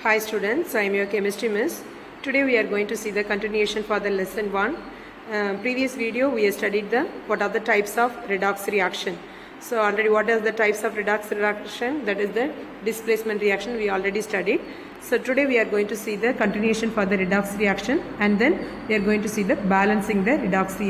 Hi students, I am your chemistry miss. Today we are going to see the continuation for the lesson 1. Previous video we have studied what are the types of redox reaction. So already what are the types of redox reaction? That is the displacement reaction we already studied. So today we are going to see the continuation for the redox reaction, and then we are going to see the balancing the redox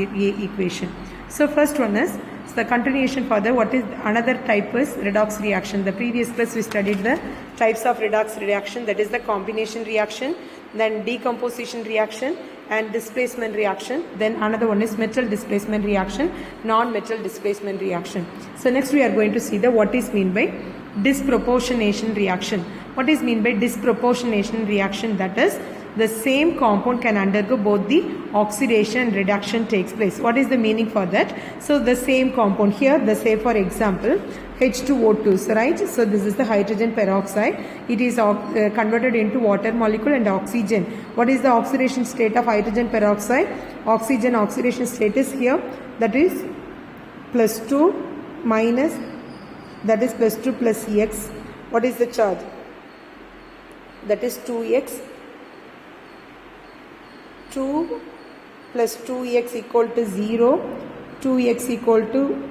equation. So first one is the continuation for the what is another type is redox reaction. The previous class we studied the types of redox reaction, that is the combination reaction, then decomposition reaction and displacement reaction. Then another one is metal displacement reaction, non-metal displacement reaction. So next we are going to see the what is mean by disproportionation reaction. What is mean by disproportionation reaction? That is the same compound can undergo both the oxidation and reduction takes place. What is the meaning for that? So the same compound here, the say for example H2O2, right? So this is the hydrogen peroxide. It is converted into water molecule and oxygen. What is the oxidation state of hydrogen peroxide? Oxygen oxidation state is here, that is +2 minus, that is +2 plus X. What is the charge? That is 2X. 2 plus 2x equal to 0, 2x equal to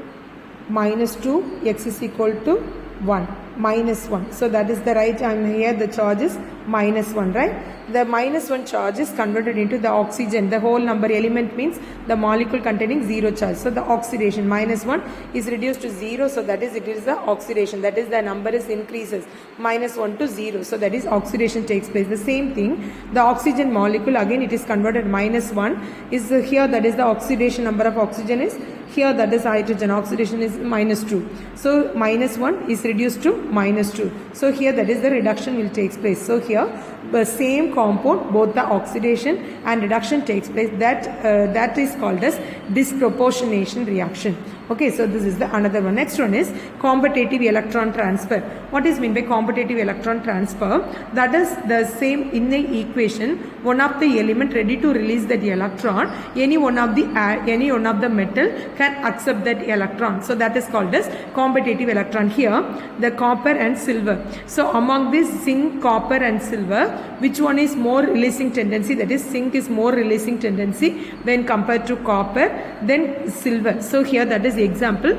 minus 2, x is equal to 1, minus 1. So that is the right, and here the charge is minus 1, right? The minus 1 charge is converted into the oxygen. The whole number element means the molecule containing 0 charge. So the oxidation minus 1 is reduced to 0. So that is, it is the oxidation. That is, the number is increases minus 1 to 0. So that is oxidation takes place. The same thing, the oxygen molecule again it is converted minus 1 is here, that is the oxidation number of oxygen is here, that is hydrogen oxidation is minus 2. So minus 1 is reduced to minus 2. So here that is the reduction will takes place. So here the same compound, both the oxidation and reduction takes place. That is called as disproportionation reaction. Okay, so this is the another one. Next one is competitive electron transfer. What is mean by competitive electron transfer? That is the same in the equation. One of the element ready to release that electron. Any one of the metal can accept that electron. So that is called as competitive electron. Here the copper and silver. So among this zinc, copper and silver, which one is more releasing tendency? That is zinc is more releasing tendency when compared to copper than silver. So here that is the example.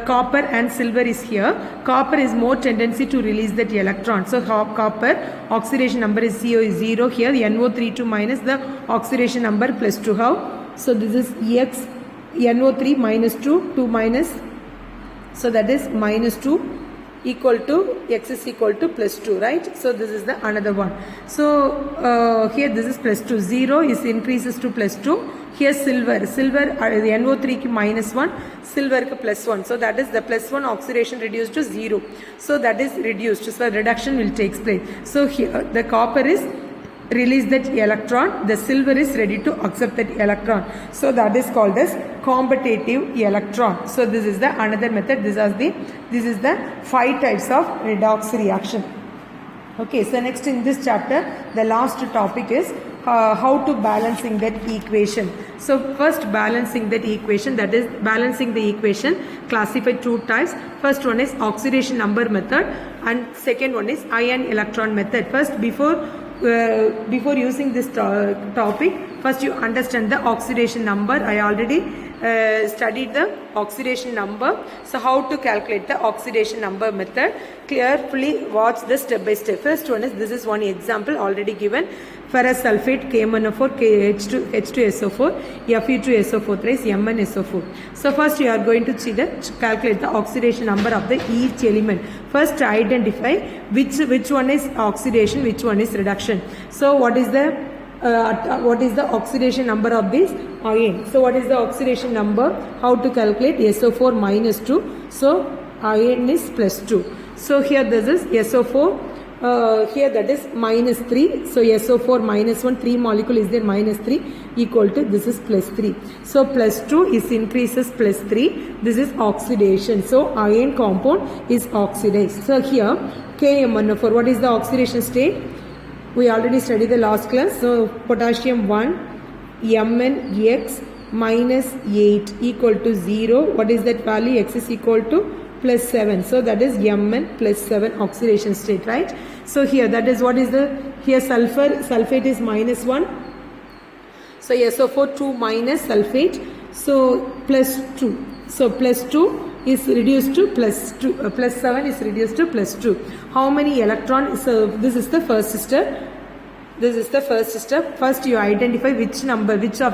Copper and silver is here. Copper is more tendency to release that electron. So copper oxidation number is 0 here. NO32 minus the oxidation number plus 2. How? So this is X, NO3 minus 2 minus. So that is minus 2 equal to X is equal to plus 2, right? So this is the another one. So here this is plus 2. 0 is increases to plus 2. Here silver the NO3 ki minus 1, silver ki plus 1. So that is the plus 1 oxidation reduced to 0. So that is reduced. So reduction will take place. So here the copper is release that electron, the silver is ready to accept that electron. So that is called as competitive electron. So this is the another method. This is the 5 types of redox reaction. Okay, so next in this chapter the last topic is how to balancing that equation. So first balancing that equation, that is balancing the equation classified 2 types. First one is oxidation number method and second one is ion electron method. First before using this topic, first you understand the oxidation number. I already studied the oxidation number. So how to calculate the oxidation number method? Carefully watch the step by step. First one is, this is one example already given. Ferrous sulfate KMnO4 H2SO4 Fe2SO4 thrice MnSO4. So first you are going to see calculate the oxidation number of the each element. First identify which one is oxidation, which one is reduction. So what is the oxidation number of this ion? So what is the oxidation number? How to calculate? SO4 minus 2. So ion is plus 2. So here this is SO4. Here that is minus 3. So SO4 minus 1, 3 molecule is there, minus 3 equal to this is plus 3. So plus 2 is increases plus 3. This is oxidation. So ion compound is oxidized. So here KMnO4, what is the oxidation state? We already studied the last class. So potassium 1, MnX minus 8 equal to 0. What is that value? X is equal to plus 7. So that is Mn plus 7 oxidation state, right? So here that is what is the, here sulfate is -1. So SO4 2 minus sulfate, so plus 2. So plus 2 is reduced to plus 2, plus 7 is reduced to plus 2. How many electrons? So this is the first step. This is the first step. First you identify which of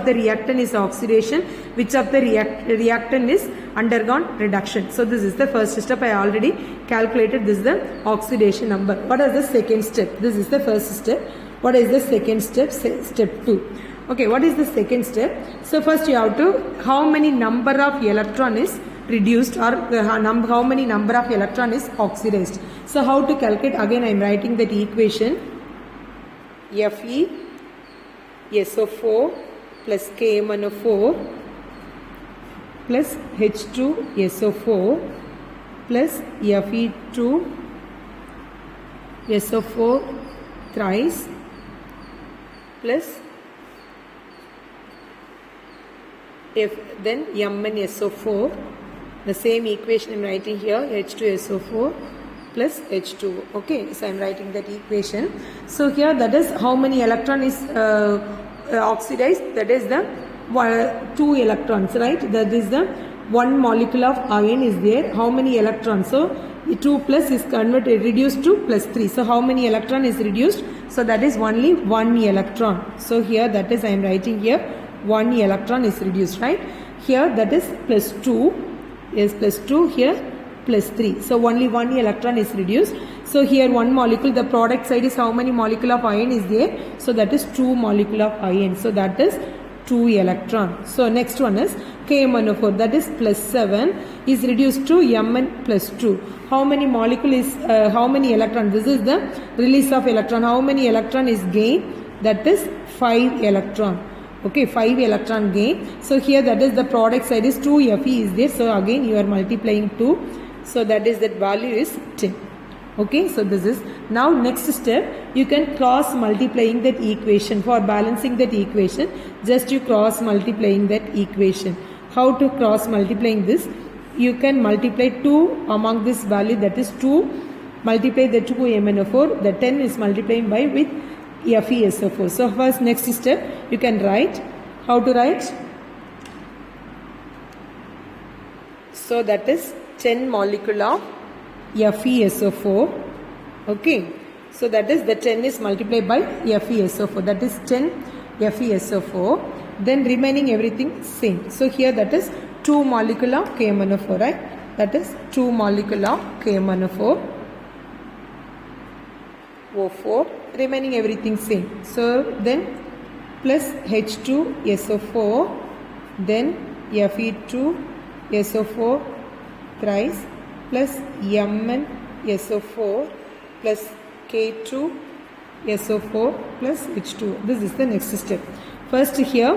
the reactant is oxidation, which of the reactant is undergone reduction. So this is the first step. I already calculated this is the oxidation number. What is the second step? This is the first step. What is the second step? Step 2. Okay, what is the second step? So first you have to, how many number of electron is reduced, or how many number of electron is oxidized. So how to calculate? Again I am writing that equation. Fe SO4 plus KMnO4 plus H2 SO4 plus Fe2 SO4 thrice plus then MnSO4. The same equation I am writing here, H2SO4 plus H2. Okay, so I am writing that equation. So here that is how many electron is oxidized, that is the 2 electrons, right? That is the 1 molecule of iron is there. How many electrons? So 2 plus is converted, reduced to plus 3. So how many electron is reduced? So that is only 1 electron. So here that is I am writing here 1 electron is reduced, right? Here that is plus 2 is plus 2, here plus 3. So only 1 electron is reduced. So here 1 molecule, the product side is how many molecule of iron is there? So that is 2 molecule of iron. So that is 2 electron. So next one is KMnO4, that is plus 7 is reduced to Mn plus 2. How many molecule is, how many electron? This is the release of electron. How many electron is gained? That is 5 electron. Okay, 5 electron gain. So here that is the product side is 2 Fe is there. So again you are multiplying 2. So that is, that value is 10. Okay, so this is, now next step you can cross multiplying that equation. For balancing that equation, just you cross multiplying that equation. How to cross multiplying this? You can multiply 2 among this value, that is 2, multiply the 2 MnO4, the 10 is multiplying by with FeSO4. So first next step you can write. How to write? So that is 10 molecule of FeSO4. Okay, so that is the 10 is multiplied by FeSO4, that is 10 FeSO4. Then remaining everything same. So here that is 2 molecule of KMnO4, right? That is 2 molecule of KMnO4 O4, remaining everything same. So then plus H2SO4, then Fe2SO4 thrice plus MnSO4 plus K2SO4 plus H2. This is the next step. First here,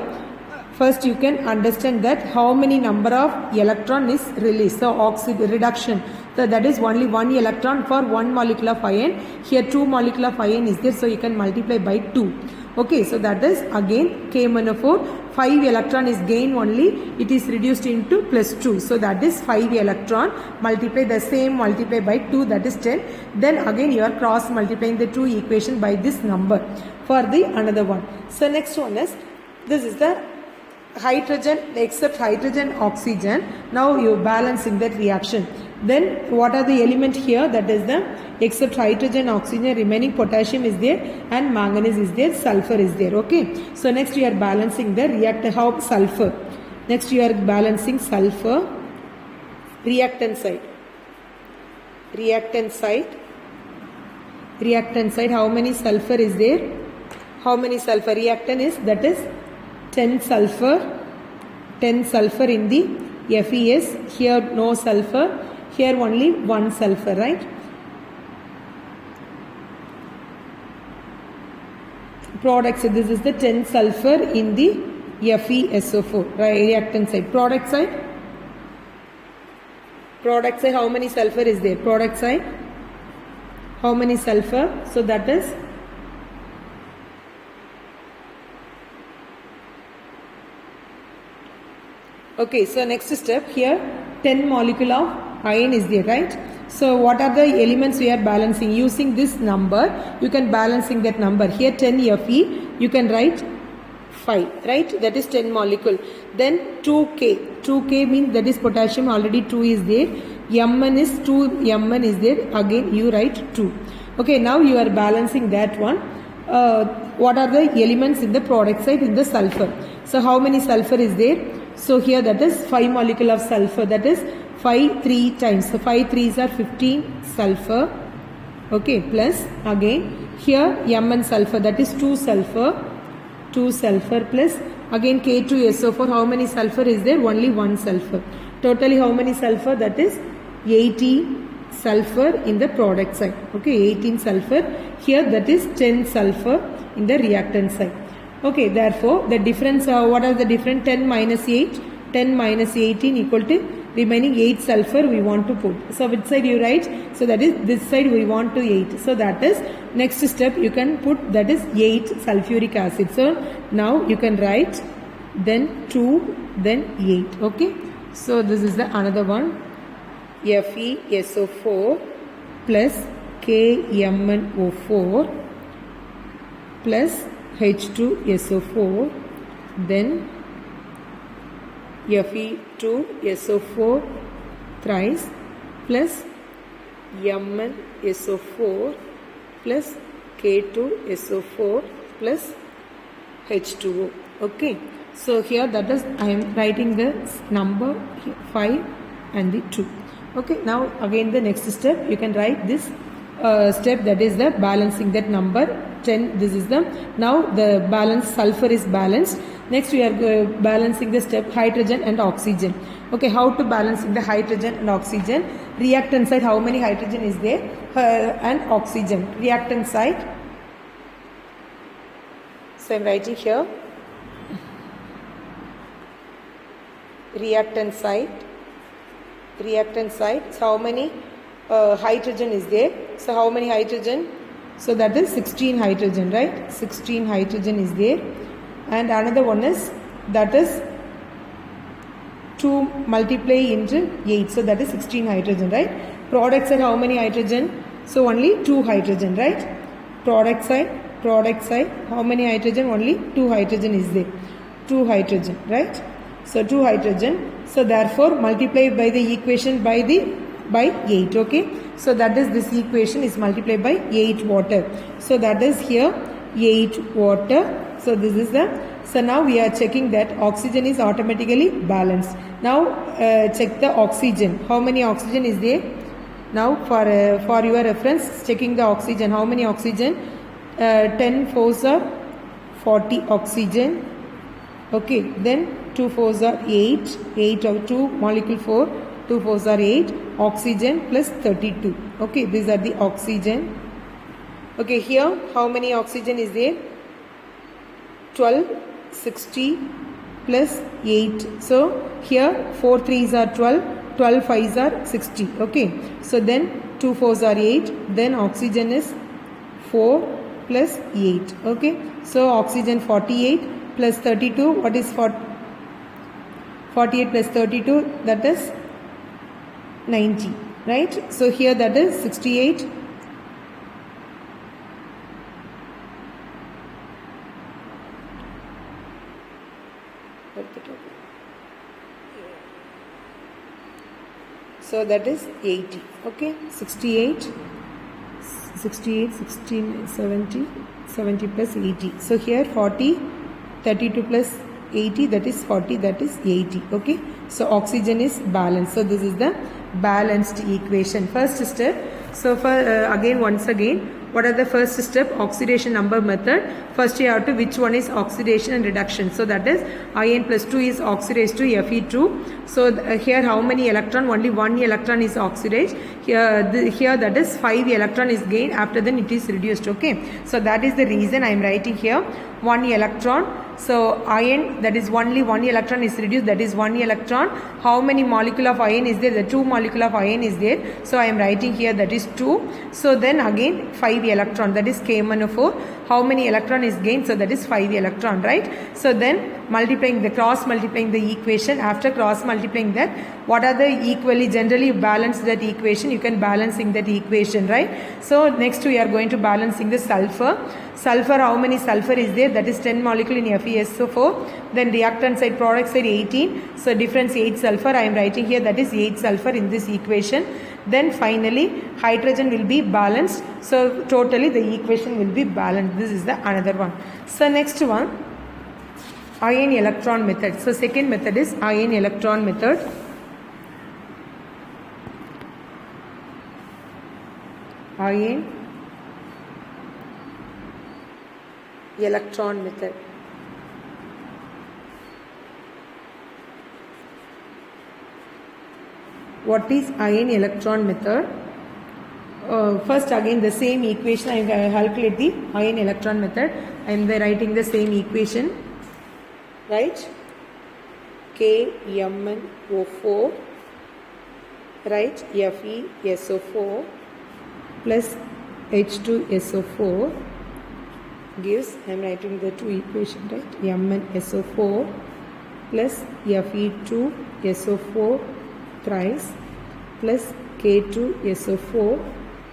first you can understand that how many number of electron is released. So oxide reduction. So that is only 1 electron for 1 molecule of iron. Here 2 molecule of iron is there. So you can multiply by 2. Okay, so that is again KMnO4. 5 electron is gained only. It is reduced into plus 2. So that is 5 electron. Multiply the same, multiply by 2, that is 10. Then again you are cross multiplying the 2 equation by this number for the another one. So next one is, this is the hydrogen, except hydrogen, oxygen. Now you balancing that reaction. Then what are the element here? That is the, except hydrogen, oxygen, remaining potassium is there and manganese is there, sulfur is there. Okay, so next you are balancing the reactant, how sulfur. Next you are balancing sulfur, reactant side. Reactant side, how many sulfur is there? How many sulfur? Reactant is, that is 10 sulfur in the FeS. Here no sulfur, here only 1 sulfur, right? Products, this is the 10 sulfur in the FeSO4, right? Reactant side. Product side, how many sulfur is there? Product side, how many sulfur? So that is okay. So next step here, 10 molecule of iron is there, right? So what are the elements we are balancing? Using this number, you can balancing that number. Here 10 Fe, you can write 5, right? That is 10 molecule. Then 2K. 2K means that is potassium, already 2 is there. Mn is 2, Mn is there. Again you write 2. Okay, now you are balancing that one. What are the elements in the product side in the sulfur? So how many sulfur is there? So here that is 5 molecule of sulfur, that is 5 3 times. So 5 3s are 15 sulfur. Okay, plus again here Mn sulfur, that is 2 sulfur. 2 sulfur plus again K2SO4. How many sulfur is there? Only 1 sulfur. Totally how many sulfur? That is 18 sulfur in the product side. Okay, 18 sulfur. Here that is 10 sulfur in the reactant side. Okay, therefore the difference, what are the difference? 10 minus 8, 10 minus 18 equal to remaining 8 sulfur we want to put. So which side you write? So that is this side we want to 8. So that is next step you can put, that is 8 sulfuric acid. So now you can write then 2 then 8. Okay. So this is the another one. FeSO4 plus KMnO4 plus H2SO4 then Fe2SO4 thrice plus MnSO4 plus K2SO4 plus H2O. Okay, so here that is I am writing the number 5 and the 2. Okay, now again the next step you can write this step, that is the balancing that number 10. This is the, now the balance sulfur is balanced. Next we are balancing the step hydrogen and oxygen. Okay, how to balancing the hydrogen and oxygen? Reactant side how many hydrogen is there and oxygen. Reactant side, so I am writing here reactant side. So how many hydrogen is there? So how many hydrogen? So that is 16 hydrogen, right? 16 hydrogen is there. And another one is, that is 2 multiply into 8. So that is 16 hydrogen, right? Product side how many hydrogen? So only 2 hydrogen, right? Product side how many hydrogen? Only 2 hydrogen is there. 2 hydrogen, right? So 2 hydrogen. So therefore multiply by the equation by 8. Okay, so that is this equation is multiplied by 8 water. So that is here 8 water. So this is the, so now we are checking that oxygen is automatically balanced. Now check the oxygen. How many oxygen is there? Now for your reference, checking the oxygen. How many oxygen? 10 fours are 40 oxygen. Okay, then 2 fours are 8. 8 of 2 molecule 4. 2 fours are 8. Oxygen plus 32. Okay, these are the oxygen. Okay, here how many oxygen is there? 12, 60 plus 8. So here 4 3s are 12, 12 5s are 60. Okay, so then 2 4s are 8. Then oxygen is 4 plus 8. Okay, so oxygen 48 plus 32. What is 48 plus 32? That is 90, right? So here that is 68. So that is 80. Okay, 68, 16, 70, 70 plus 80. So here 40, 32 plus 80, that is 40, that is 80. Okay, so oxygen is balanced. So this is the balanced equation. First step. So for once again, what are the first step? Oxidation number method. First you have to, which one is oxidation and reduction. So that is In plus 2 is oxidized to Fe2. So here how many electron? Only 1 electron is oxidized. Here that is 5 electron is gained. After then it is reduced. Okay, so that is the reason I am writing here 1 electron. So iron, that is only 1 electron is reduced, that is 1 electron. How many molecule of iron is there? The 2 molecule of iron is there. So I am writing here that is 2. So then again 5 electron, that is KMnO4. How many electron is gained? So that is 5 electron, right? So then multiplying the cross multiplying the equation. After cross multiplying that, what are the equally, generally you balance that equation, you can balancing that equation, right? So next we are going to balancing the sulfur. Sulfur, how many sulfur is there? That is 10 molecule in FeSO4. Then reactant side, product side 18. So difference 8 sulfur. I am writing here that is 8 sulfur in this equation. Then finally hydrogen will be balanced. So totally the equation will be balanced. This is the another one. So next one, ion electron method. So second method is ion electron method. Ion electron method. What is ion electron method? First again the same equation, I calculate the ion electron method. I am writing the same equation, right? KMnO4, right? FeSO4 plus H2SO4 gives, I am writing the two equation, right? MnSO4 plus Fe2SO4 thrice plus K2SO4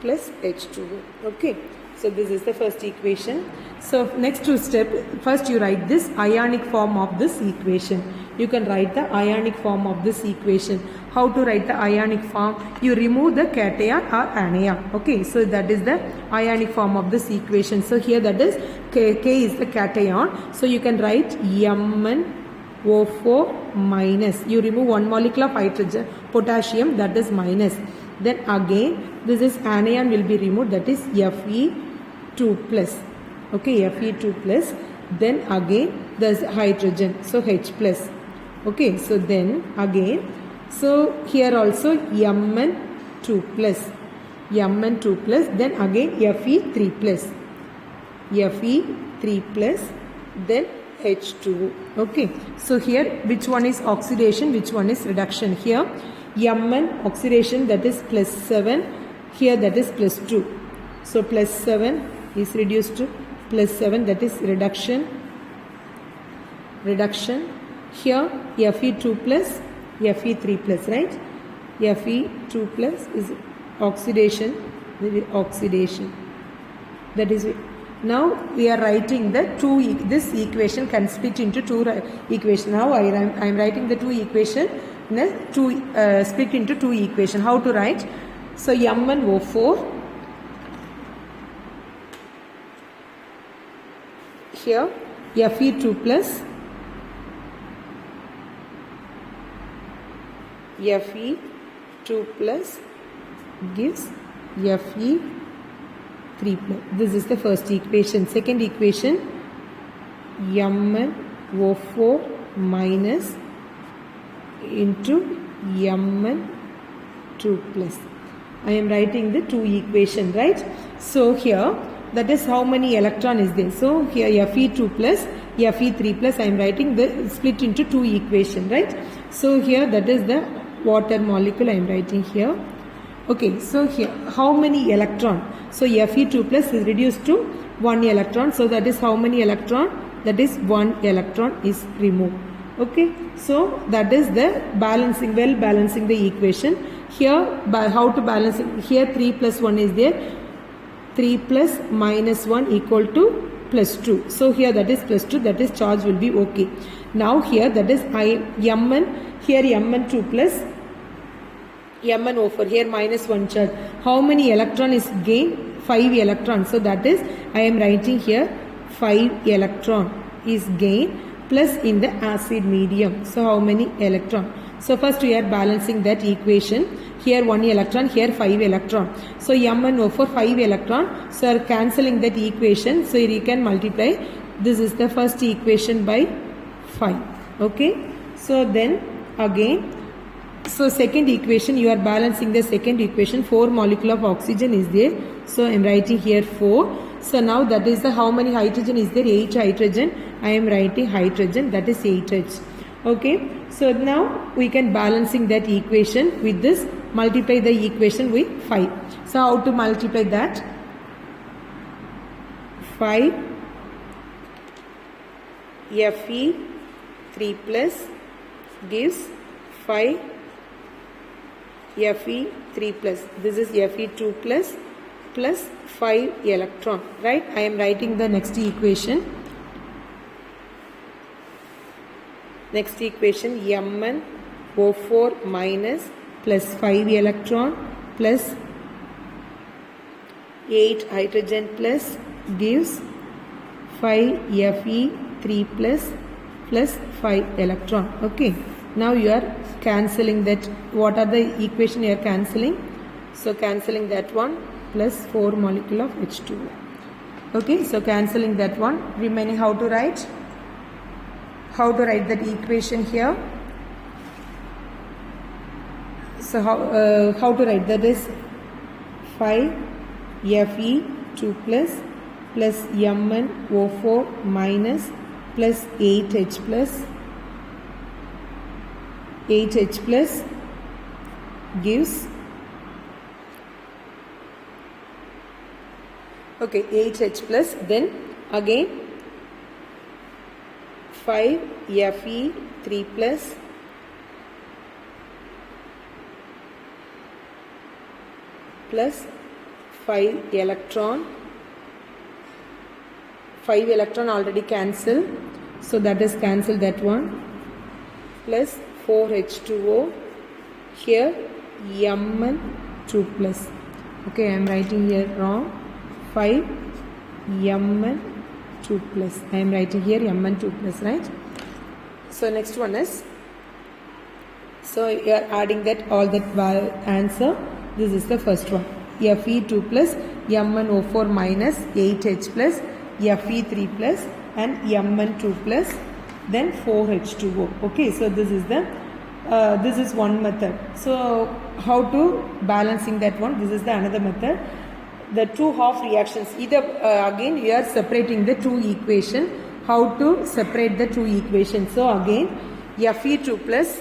plus H2O. Okay, so this is the first equation. So next two step, first you write this ionic form of this equation. You can write the ionic form of this equation. How to write the ionic form? You remove the cation or anion. Okay, so that is the ionic form of this equation. So here that is K is the cation. So you can write MnO4 minus. You remove one molecule of hydrogen, potassium, that is minus. Then again this is anion will be removed, that is Fe2 plus. Okay, Fe2 plus. Then again there is hydrogen, so H plus. Okay, so then again, so here also Mn2 plus. Mn2 plus. Then again Fe3 plus. Fe3 plus. Then H2O. Okay, so here which one is oxidation, which one is reduction? Here Mn oxidation, that is plus 7, here that is plus 2. So plus 7 is reduced to plus 7, that is reduction. Here Fe2 plus, Fe3 plus, right? Fe2 plus is oxidation, that is. Now we are writing the this equation can split into two equations. Now I am writing the two equation, split into two equation. How to write? So MnO4, here Fe2 plus, Fe2 plus gives Fe3 plus. This is the first equation. Second equation, MnO4 minus into Mn2 plus. I am writing the two equation, right? So here that is how many electron is there. So here Fe2 plus, Fe3 plus, I am writing the split into two equation, right? So here that is the water molecule I am writing here. Okay, so here how many electron? So Fe2 plus is reduced to 1 electron. So that is how many electron? That is 1 electron is removed. Okay, so that is the balancing, well balancing the equation. Here by how to balance it? Here 3 plus 1 is there. 3 plus minus 1 equal to plus 2. So here that is plus 2, that is charge will be okay. Now here that is Mn, here Mn2 plus, MnO4, here minus 1 charge. How many electron is gained? 5 electron. So that is I am writing here 5 electron is gained plus in the acid medium. So how many electron? So first we are balancing that equation. Here 1 electron, here 5 electron. So MnO4 5 electron. So cancelling that equation. So you can multiply. This is the first equation by 5. Okay. So then again, so second equation, you are balancing the second equation. 4 molecule of oxygen is there. So I am writing here 4. So now that is the how many hydrogen is there? 8 hydrogen. I am writing hydrogen, that is 8H. Okay. So now we can balancing that equation with this, multiply the equation with 5. So how to multiply that? 5 Fe 3 plus gives 5 Fe 3 plus. This is Fe 2 plus 5 electron, right? I am writing the next equation. Next equation, MnO4 minus plus 5 electron plus 8 hydrogen plus gives 5 Fe 3 plus 5 electron. Okay, now you are cancelling that. What are the equation you are cancelling? So cancelling that one plus 4 molecule of H2O. Okay, so cancelling that one, remaining how to write? How to write that equation here? So how to write that is 5 Fe 2 plus MnO4 minus plus 8H plus gives, okay, 8H plus, then again 5 Fe 3 plus plus 5 electron. 5 electron already cancel, so that is cancel that one, plus 4H2O, here Mn2 plus. Okay, I am writing here wrong. 5 Mn2 plus. I am writing here Mn2 plus, right? So next one is, so you are adding that all that answer. This is the first one. Fe2 plus MnO4 minus 8H plus Fe3 plus and Mn2 plus, then 4H2O. Okay, so this is the this is one method. So how to balancing that one? This is the another method. The two half reactions, either again you are separating the two equation. How to separate the two equations? So again Fe2 plus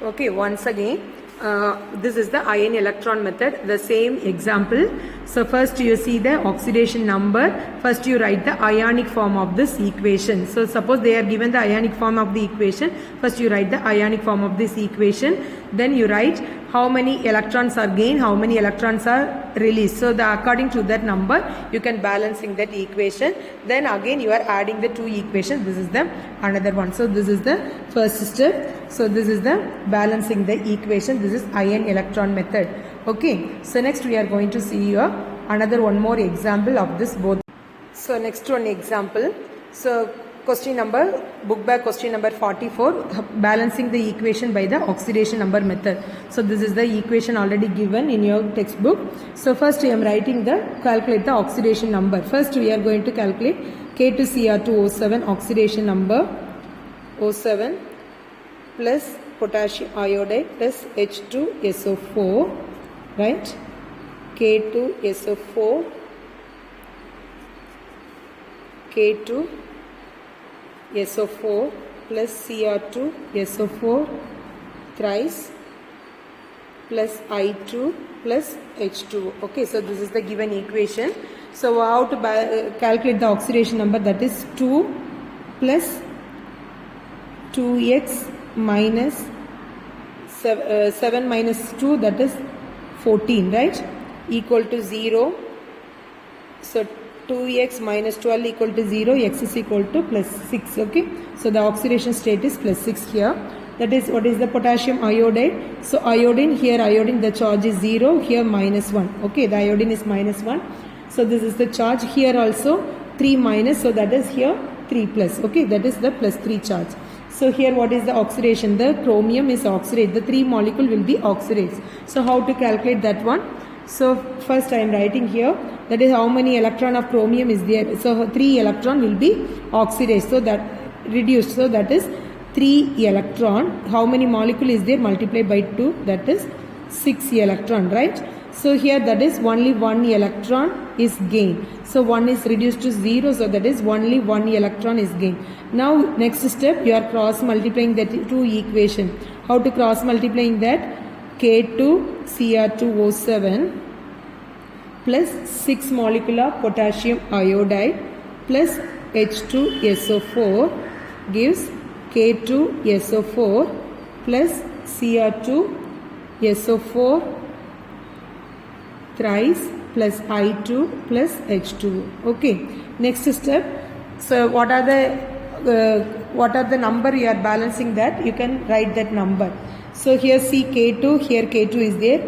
okay, once again this is the ion electron method, the same example. So first you see the oxidation number, first you write the ionic form of this equation. So suppose they are given the ionic form of the equation, first you write the ionic form of this equation, then you write how many electrons are gained, how many electrons are released. So according to that number you can balancing that equation, then again you are adding the two equations. This is the another one. So this is the first step. So this is the balancing the equation. This is ion electron method. Okay, so next we are going to see here another one more example of this both. So next one example. So question number, book back question number 44, balancing the equation by the oxidation number method. So this is the equation already given in your textbook. So first I am writing the, calculate the oxidation number. First we are going to calculate K2Cr2O7 oxidation number O7 plus potassium iodide plus H2SO4, right? K2SO4, K2SO4 plus Cr2SO4 thrice plus I2 plus H2O. Okay, so this is the given equation. So how to calculate the oxidation number? That is 2 plus 2x minus 7 minus 2, that is 14, right? Equal to 0. So 2x minus 12 equal to 0, x is equal to plus 6. Okay, so the oxidation state is plus 6 here. That is, what is the potassium iodide? So iodine, here iodine the charge is 0, here minus 1. Okay, the iodine is minus 1. So this is the charge. Here also 3 minus, so that is here 3 plus. Okay, that is the plus 3 charge. So here what is the oxidation? The chromium is oxidized. The 3 molecule will be oxidized. So how to calculate that one? So first I am writing here, that is how many electron of chromium is there. So 3 electron will be oxidized. So that reduced. So that is 3 electron. How many molecule is there? Multiply by 2. That is 6 electron, right? So here that is only 1 electron is gained. So 1 is reduced to 0. So that is only 1 electron is gained. Now next step, you are cross multiplying that two equation. How to cross multiplying that? K2Cr2O7 plus 6 molecule of potassium iodide plus H2SO4 gives K2SO4 plus Cr2SO4 thrice plus I2 plus H2. Okay. Next step. So what are the number you are balancing that? You can write that number. So here see K2, here K2 is there.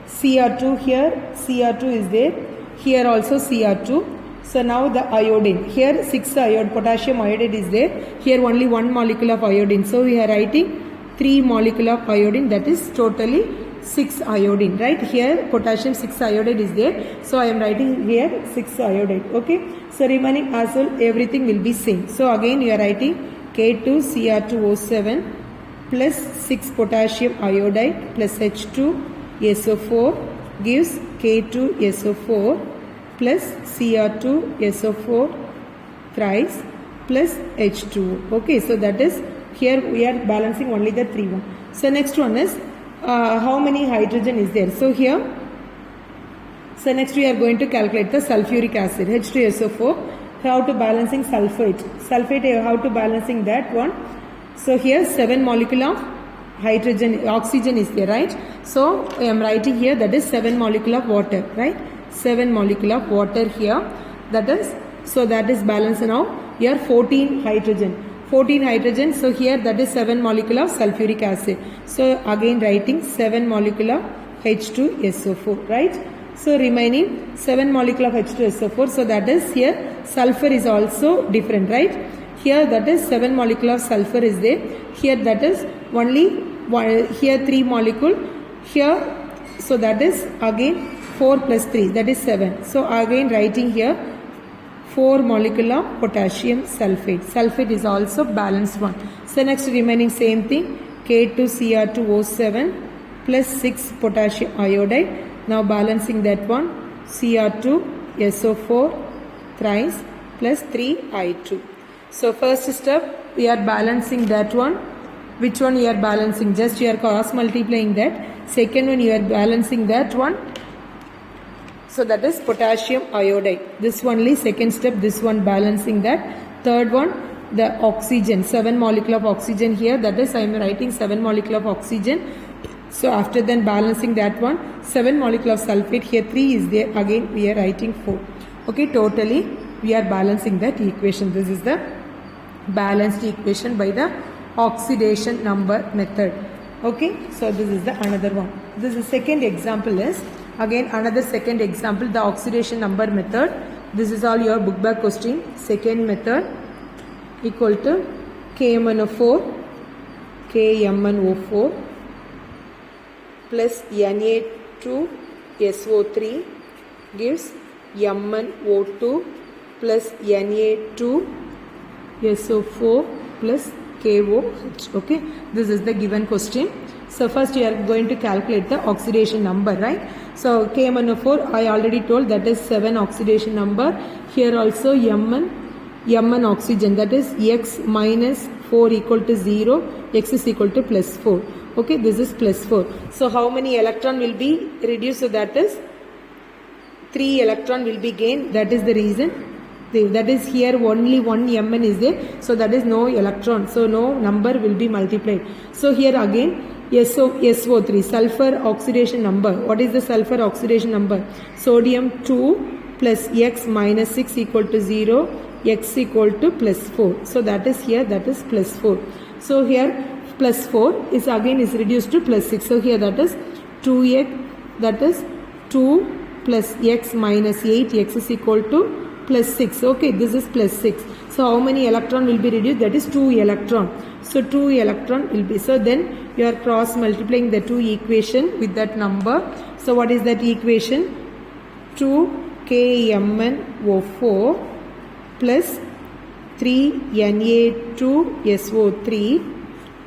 Cr2 here, Cr2 is there. Here also Cr2. So now the iodine. Here 6 iodine, potassium iodide is there. Here only 1 molecule of iodine. So we are writing 3 molecule of iodine, that is totally 6 iodine, right? Here potassium 6 iodide is there. So I am writing here 6 iodide. Okay. So remaining as well everything will be same. So again you are writing K2Cr2O7 plus 6 potassium iodide plus H2SO4 gives K2SO4 plus Cr2SO4 thrice plus H2O. Okay, so that is here we are balancing only the 3 one. So next one is how many hydrogen is there. So here, so next we are going to calculate the sulfuric acid H2SO4. How to balancing sulfate? Sulfate how to balancing that one. So here 7 molecule of hydrogen, oxygen is there, right? So I am writing here that is 7 molecule of water, right? 7 molecule of water here. That is, so that is balanced now. Here 14 hydrogen. 14 hydrogen. So here that is 7 molecule of sulfuric acid. So again writing 7 molecule of H2SO4, right? So remaining 7 molecule of H2SO4. So that is here sulfur is also different, right? Here that is 7 molecule of sulfur is there. Here that is only one, here 3 molecule. Here, so that is again 4 plus 3, that is 7. So again writing here 4 molecule of potassium sulfate. Sulfate is also balanced one. So next remaining same thing, K2Cr2O7 plus 6 potassium iodide. Now balancing that one, Cr2SO4 thrice plus 3I2. So first step we are balancing that one. Which one you are balancing? Just you are cross multiplying that. Second one you are balancing that one. So that is potassium iodide. This only second step, this one balancing that. Third one, the oxygen, 7 molecule of oxygen here. That is I am writing 7 molecule of oxygen. So after then balancing that one, 7 molecule of sulfate, here 3 is there. Again we are writing 4. Okay, totally we are balancing that equation. This is the balanced equation by the oxidation number method. Okay, so this is the another one. This is second example is again another second example, the oxidation number method. This is all your book back question. Second method equal to KMnO4 plus Na2SO3 gives MnO2 plus Na2SO4 plus KOH. Okay, this is the given question. So first you are going to calculate the oxidation number, right? So KMnO4 I already told that is 7 oxidation number. Here also Mn oxygen, that is X minus 4 equal to 0, X is equal to plus 4. Okay, this is plus 4. So how many electron will be reduced? So that is 3 electron will be gained. That is the reason. That is here only one Mn is there. So that is no electron. So no number will be multiplied. So here again SO3, sulfur oxidation number. What is the sulfur oxidation number? Sodium 2 plus X minus 6 equal to 0, X equal to plus 4. So that is here, that is plus 4. So here plus 4 is again is reduced to plus 6. So here that is 2X, that is 2 plus X minus 8, X is equal to plus 6. Okay, this is plus 6. So how many electron will be reduced? That is 2 electron. So 2 electron will be. So then you are cross multiplying the 2 equation with that number. So what is that equation? 2KMnO4 plus 3Na2SO3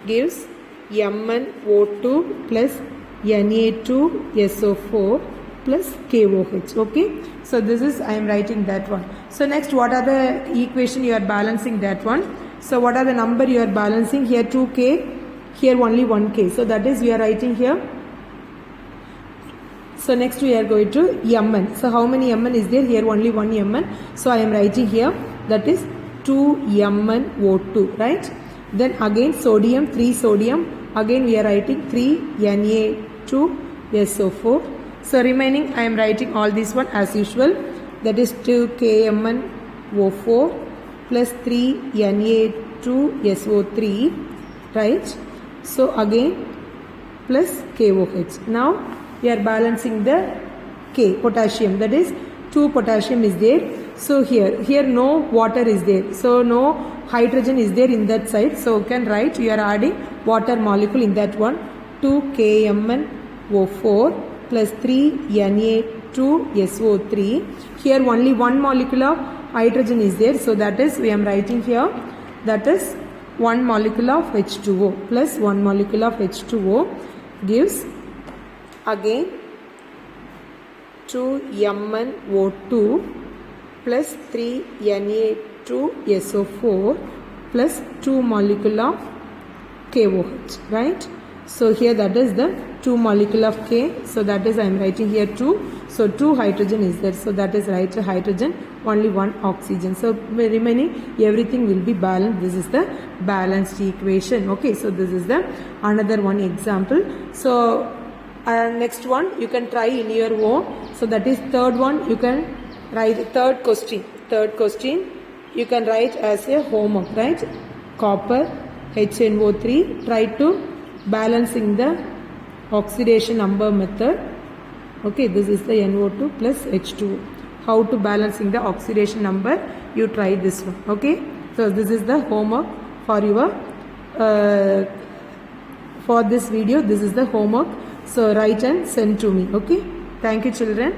gives MnO2 plus Na2SO4 plus KOH. Okay, so this is I am writing that one. So next, what are the equation you are balancing that one? So what are the number you are balancing? Here 2K, here only 1K. So that is we are writing here So next we are going to Mn. So how many Mn is there? Here only one Mn. So I am writing here, that is 2 MnO2, right? Then again sodium, 3 sodium. Again we are writing 3 Na2SO4. So remaining I am writing all this one as usual. That is 2 KMnO4 plus 3 Na2SO3, right? So again plus KOH. Now we are balancing the K, potassium, that is 2 potassium is there. So here no water is there, so no hydrogen is there in that side, so you can write, you are adding water molecule in that one, 2 KMnO4 plus 3 Na2SO3. Here only one molecule of hydrogen is there, so that is we am writing here, that is 1 molecule of H2O plus 1 molecule of H2O gives again 2 MnO2 plus 3 Na2SO4 plus 2 molecule of KOH, right? So here that is the 2 molecule of K, so that is I am writing here 2, so 2 hydrogen is there, so that is right hydrogen, only 1 oxygen, so remaining everything will be balanced. This is the balanced equation. Okay, so this is the another one example. So next one you can try in your own. So that is third one, you can write third question you can write as a homework, right? Copper, HNO3, try to balancing the oxidation number method. Okay, this is the NO2 plus H2O. How to balancing the oxidation number, you try this one. Okay, so this is the homework for your for this video. This is the homework, so write and send to me. Okay, thank you children.